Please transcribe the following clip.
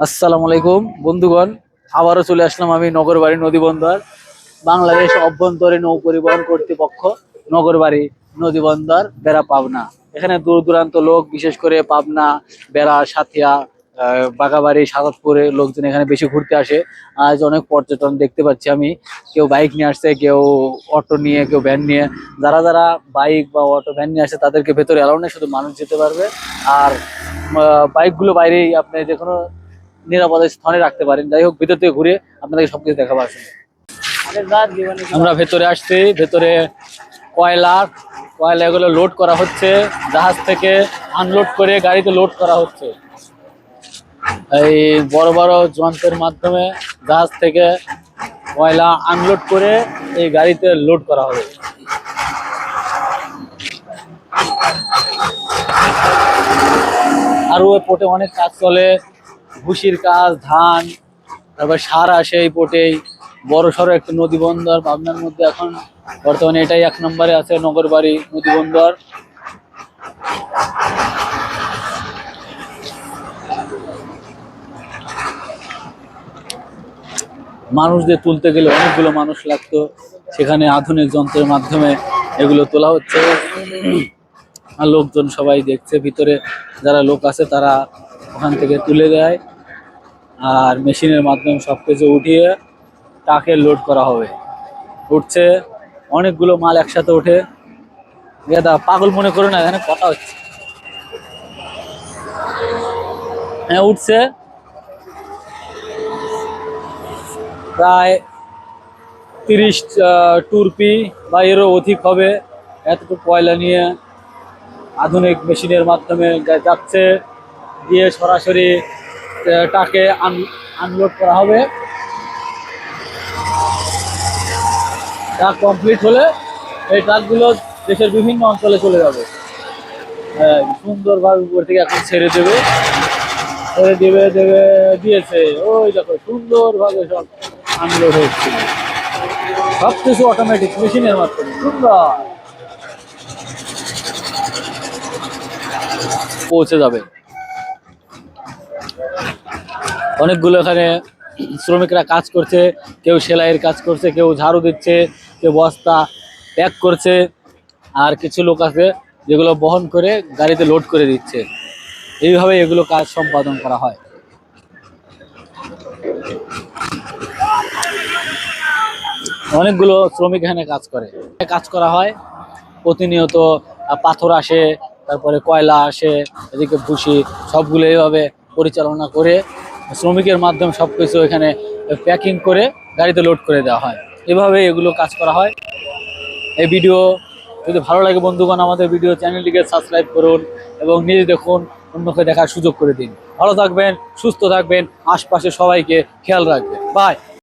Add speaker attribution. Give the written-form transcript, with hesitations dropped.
Speaker 1: আসসালামু আলাইকুম বন্ধুগণ, আবারও চলে আসলাম আমি নগরবাড়ি নদী বন্দর। বাংলাদেশ অভ্যন্তরীণ নৌ পরিবহন কর্তৃপক্ষ, নগরবাড়ি নদী বন্দর, বেড়া, পাবনা। এখানে দূর দূরান্ত লোক, বিশেষ করে পাবনা, বেড়া, সাথিয়া, বাগাবাড়ি, সাদতপুরে লোকজন এখানে বেশি ঘুরতে আসে। আজ অনেক পর্যটন দেখতে পাচ্ছি আমি। কেউ বাইক নিয়ে আসছে, কেউ অটো নিয়ে, কেউ ভ্যান নিয়ে। যারা যারা বাইক বা অটো ভ্যান নিয়ে আসে তাদেরকে ভেতরে এলাও নেই, শুধু মানুষ যেতে পারবে। আর বাইকগুলো বাইরেই আপনি যে কোনো নিরাপদ স্থানে রাখতে পারেন। যাই হোক, ভিতর থেকে ঘুরে আপনাদেরকে সবকিছু দেখাবো আসুন। আমরা ভেতরে আসছি। ভেতরে কয়লা কয়লা এগুলো লোড করা হচ্ছে, জাহাজ থেকে আনলোড করে গাড়িতে লোড করা হচ্ছে। এই বড় বড় যন্ত্রের মাধ্যমে জাহাজ থেকে কয়লা আনলোড করে এই গাড়িতে লোড করা হবে। আর ওই পোর্টে অনেক কাজ চলে, ভুসির কাজ, ধান, তারপর সার আসে এই পোর্টেই। বড় সড়ো একটি নদী বন্দর পাবনার মধ্যে। এখন বর্তমানে এটাই 1 নম্বরে আছে, নগরবাড়ি নদী বন্দর। মানুষদের তুলতে গেলে অনেকগুলো মানুষ লাগতো, সেখানে আধুনিক যন্ত্রের মাধ্যমে এগুলো তোলা হচ্ছে। আর লোকজন সবাই দেখছে, ভিতরে যারা লোক আছে তারা ওখান থেকে তুলে দেয়। আর মেশিনের মাধ্যমে সবকিছু উঠিয়ে ট্রাকে লোড করা হবে। উঠছে, অনেকগুলো মাল একসাথে ওঠে। দাদা পাগল মনে করো না, এখানে কথা হচ্ছে। হ্যাঁ, উঠছে প্রায় 30 টুরপি বা এরও অধিক হবে। এতটুকু কয়লা নিয়ে আধুনিক মেশিনের মাধ্যমে যাচ্ছে, দিয়ে সরাসরি ট্রাকে আনলোড করা হবে। ট্রাক কমপ্লিট হলে এই ট্রাকগুলো দেশের বিভিন্ন অঞ্চলে চলে যাবে। সুন্দরভাবে উপর থেকে এখন ছেড়ে দেবে, দিয়েছে। ওই দেখো সুন্দরভাবে সব আনলোড হচ্ছে, সবকিছু অটোমেটিক মেশিনের মাধ্যমে সুন্দর পৌঁছে যাবে। অনেকগুলো এখানে শ্রমিকরা কাজ করছে, কেউ সেলাইয়ের কাজ করছে, কেউ ঝাড়ু দিচ্ছে, কেউ বস্তা প্যাক করছে। আর কিছু লোক আছে যেগুলো বহন করে গাড়িতে লোড করে দিচ্ছে। এইভাবে এগুলো কাজ সম্পাদন করা হয়। অনেকগুলো শ্রমিক এখানে কাজ করা হয় প্রতিনিয়ত। পাথর আসে, তারপরে কয়লা আসে, এদিকে ভুসি, সবগুলো এইভাবে পরিচালনা করে শ্রমিকের মাধ্যমে সবকিছু এখানে প্যাকিং করে গাড়িতে লোড করে দেওয়া হয়। এভাবে এগুলো কাজ করা হয়। এই ভিডিও যদি ভালো লাগে বন্ধুগণ, আমাদের ভিডিও চ্যানেলটিকে সাবস্ক্রাইব করুন এবং নিজে দেখুন, অন্যকে দেখার সুযোগ করে দিন। ভালো থাকবেন, সুস্থ থাকবেন, আশপাশে সবাইকে খেয়াল রাখবেন। বাই।